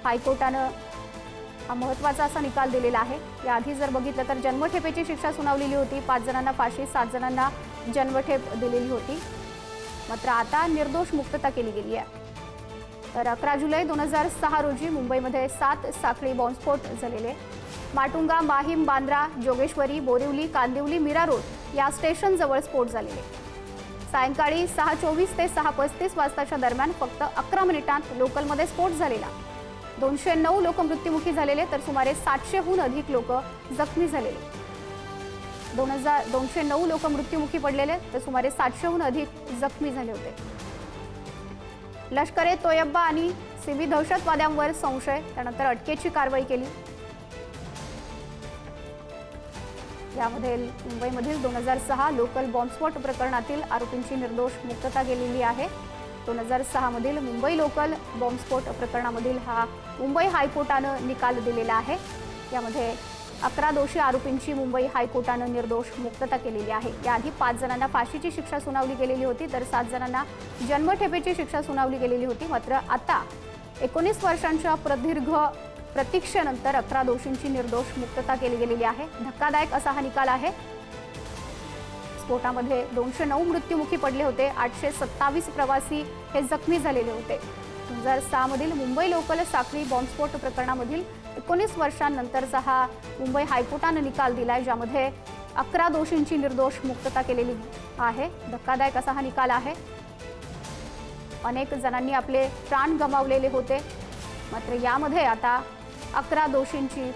हायकोर्टानं हा महत्त्वाचा असा निकाल दिलेला आहे। याआधी जर बघितलं तर जन्मठेपेची शिक्षा सुनावलेली होती, 5 जणांना फाशी, 7 जणांना जन्मठेप दिलेली होती। मात्र आता निर्दोष मुक्तता केली गेली आहे। तर 11 जुलै 2006 रोजी मुंबईमध्ये 7 साखळी बॉम्बस्फोट झालेले। माटुंगा, माहीम, बांद्रा, जोगेश्वरी, बोरिवली, कांदिवली, मीरा रोड या स्टेशनजवळ स्फोट झालेले। सायंकाळी 6:24 ते 6:35 वाजताच्या दरम्यान फक्त 11 मिनिटांत लोकलमध्ये स्फोट झालेला। 209 लोक मृत्युमुखी झालेले तर सुमारे 700हून अधिक लोक जखमी झालेले। 209 लोक मृत्युमुखी पडलेले तर सुमारे 700हून अधिक जखमी झाले होते। लष्कर ए तोयबा आणि सिमी दहशतवाद्यांवर संशय, त्यानंतर अटकेची कारवाई केली। यामध्ये मुंबईमधील 2006 लोकल बॉम्बस्फोट प्रकरणातील आरोपींची निर्दोष मुक्तता केलेली आहे। 2006 मधील मुंबई लोकल बॉम्बस्फोट प्रकरणामधील हा मुंबई हायकोर्टानं निकाल दिलेला आहे। यामध्ये 11 दोषी आरोपींची मुंबई हायकोर्टानं निर्दोष मुक्तता केलेली आहे। याआधी 5 जणांना फाशीची शिक्षा सुनावली गेलेली होती तर 7 जणांना जन्मठेपेची शिक्षा सुनावली गेलेली होती। मात्र आता 19 वर्षांच्या प्रदीर्घ प्रतीक्षेनंतर 11 दोषींची निर्दोष मुक्तता केली गेलेली आहे। धक्कादायक असा हा निकाल आहे। स्फोटामध्ये 209 मृत्युमुखी पडले होते, 827 प्रवासी हे जखमी झालेले होते। 2006 मधील मुंबई लोकल साखळी बॉम्बस्फोट प्रकरणामधील 19 वर्षांनंतरचा हा मुंबई हायकोर्टानं निकाल दिलाय, ज्यामध्ये 11 दोषींची निर्दोष मुक्तता केलेली आहे। धक्कादायक असा हा निकाल आहे। अनेक जणांनी आपले प्राण गमावलेले होते, मात्र यामध्ये आता 11 दोषींची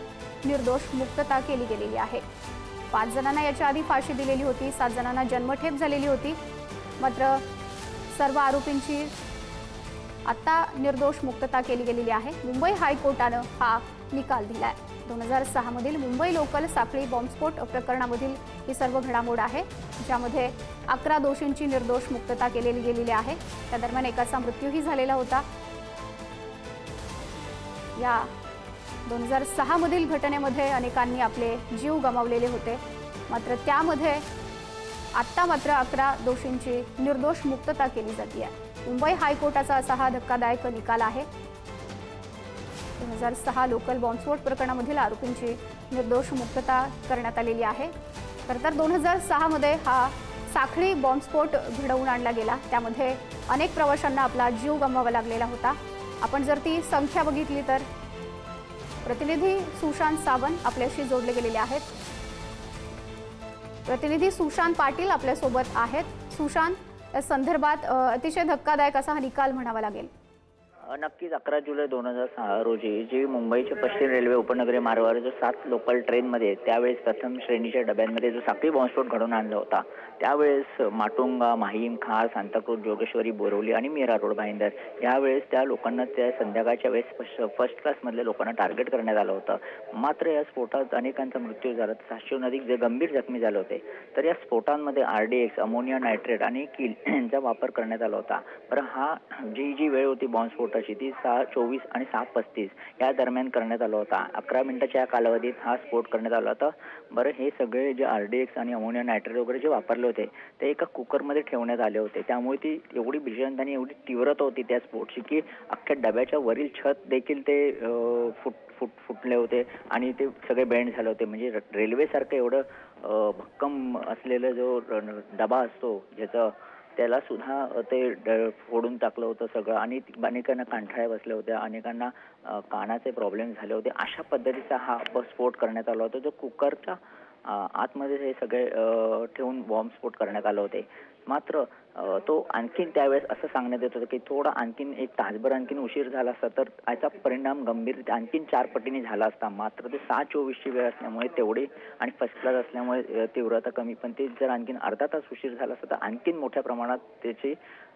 निर्दोष मुक्तता केली गेलेली आहे। 5 जणांना याच्या आधी फाशी दिलेली होती, 7 जणांना जन्मठेप झालेली होती। मात्र सर्व आरोपींची आता निर्दोष मुक्तता केली गेलेली आहे। मुंबई हायकोर्टानं हा निकाल दिलाय। 2006 मधील मुंबई लोकल साखळी बॉम्बस्फोट प्रकरणामधील ही सर्व घडामोड आहे, ज्यामध्ये 11 दोषींची निर्दोष मुक्तता केलेली गेलेली आहे। त्या दरम्यान एकाचा मृत्यूही झालेला होता। या 2006 मधील घटनेमध्ये अनेकांनी आपले जीव गमावलेले होते, मात्र त्यामध्ये आता मात्र 11 दोषींची निर्दोष मुक्तता केली जाते आहे। मुंबई हायकोर्टाचा असा हा धक्कादायक निकाल आहे। 2006 लोकल बॉम्बस्फोट प्रकरणामधील आरोपींची निर्दोष मुक्तता करण्यात आलेली आहे। तर 2006 मध्ये हा साखळी बॉम्बस्फोट घडवून आणला गेला, त्यामध्ये अनेक प्रवाशांना आपला जीव गमवावा लागलेला होता। आपण जर ती संख्या बघितली तर प्रतिनिधी सुशांत सावंत आपल्याशी जोडले गेलेले आहेत। प्रतिनिधी सुशांत पाटील आपल्या सोबत आहेत। सुशांत, या संदर्भात अतिशय धक्कादायक असा हा निकाल म्हणावा लागेल। नक्कीच 11 जुलै 2006 रोजी जी मुंबईच्या पश्चिम रेल्वे उपनगरी मार्गावर जो 7 लोकल ट्रेनमध्ये त्यावेळेस प्रथम श्रेणीच्या डब्यांमध्ये जो साखळी बॉम्बस्फोट घडवून आणला होता, त्यावेळेस माटुंगा, माहीम, खार, सांताक्रूज, जोगेश्वरी, बोरिवली आणि मीरा रोड भाईंदर यावेळेस त्या लोकांना त्या संध्याकाळच्या वेळेस फर्स्ट क्लासमधल्या लोकांना टार्गेट करण्यात आलं होतं। मात्र या स्फोटात अनेकांचा मृत्यू झाला, 700हून अधिक जे गंभीर जखमी झाले होते। तर या स्फोटांमध्ये RDX, अमोनिया नायट्रेट आणि किल यांचा वापर करण्यात आला होता। बरं, हा जी वेळ होती बॉम्बस्फोटाची ती 6:24 आणि 6:35 या दरम्यान करण्यात आला होता। 11 मिनिटाच्या कालावधीत हा स्फोट करण्यात आला होता। बरं, हे सगळे जे RDX आणि अमोनिया नायट्रेट वगैरे जे वापरले होते ते एका कुकरमध्ये ठेवण्यात आले होते। त्यामुळे ती एवढी भीषण आणि एवढी तीव्रता होती त्या स्फोटची की अख्ख्या डब्याच्या वरील छत देखील ते फुटले होते आणि ते सगळे बेंड झाले होते। म्हणजे रेल्वेसारखं एवढं भक्कम असलेला जो डबा असतो ज्याचं, त्याला सुद्धा ते फोडून टाकलं होतं सगळं आणि अनेकांना कांठाळ्या बसल्या होत्या, अनेकांना कानाचे प्रॉब्लेम झाले होते। अशा पद्धतीचा हा स्फोट करण्यात आला होता, जो कुकरच्या आतमध्ये हे सगळे ठेवून बॉम्बस्फोट करण्यात आले होते। मात्र तो आणखीन त्यावेळेस असं सांगण्यात येत होतं की थोडा आणखीन 1 तासभर आणखीन उशीर झाला असता तर याचा परिणाम गंभीर आणखीन 4 पटीने झाला असता। मात्र ते 6:24ची वेळ असल्यामुळे तेवढी आणि फर्स्ट क्लास असल्यामुळे तीव्रता कमी, पण ते जर आणखीन अर्धा तास उशीर झाला असता तर आणखीन मोठ्या प्रमाणात त्याची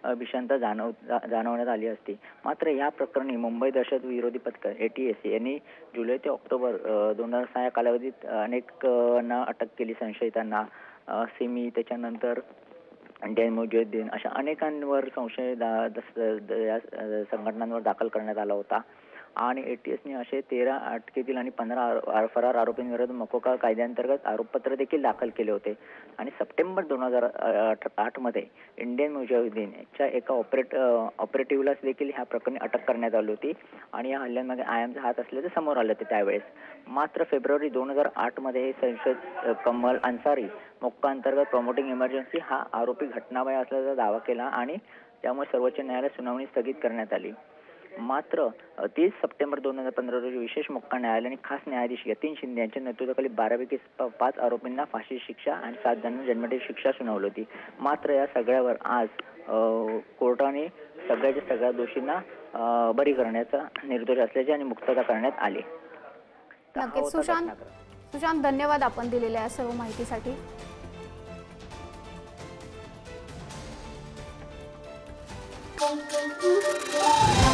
भीषणता जाणवण्यात आली असती। मात्र या प्रकरणी मुंबई दहशत विरोधी पथक ATSC यांनी जुलै ते ऑक्टोबर 2006 या कालावधीत अनेकांना अटक केली, संशयितांना। सिमी, त्याच्यानंतर मुजुद्दीन अशा अनेकांवर संशय संघटनांवर दाखल करण्यात आला होता। आणि ATSने असे 13 अटकेतील आणि 15 फरार आरोपींविरुद्ध मकोका कायद्याअंतर्गत आरोपपत्र देखील दाखल केले होते. आणि सप्टेंबर 2008 मध्ये इंडियन मुजाहिदीनच्या एका ऑपरेटिव्हलाच देखील ह्या प्रकरणी अटक करण्यात आली होती आणि या हल्ल्यामध्ये IMचा हात असल्याचे समोर आले होते त्यावेळेस. मात्र फेब्रुवारी 2008 मध्ये हे संशयित कमल अन्सारी मोक्का अंतर्गत प्रमोटिंग इमर्जन्सी हा आरोपी घटनाबाह्य असल्याचा दावा केला आणि त्यामुळे सर्वोच्च न्यायालयात सुनावणी स्थगित करण्यात आली. मात्र 30 सप्टेंबर 2015 रोजी विशेष मोक्का न्यायालयाने खास न्यायाधीश यतीन शिंदे यांच्या नेतृत्वाखाली 12पैकी 5 आरोपींना फाशी शिक्षा आणि 7 जणांना जन्मठेप शिक्षा सुनावली होती. मात्र या सगळ्यावर आज कोर्टाने सगळ्या दोषींना बरी करण्याचा निर्देश असल्याचे आणि मुक्तता करण्यात आली. नक्कीच सुशांत धन्यवाद आपण दिलेल्या सर्व माहितीसाठी. Thank you.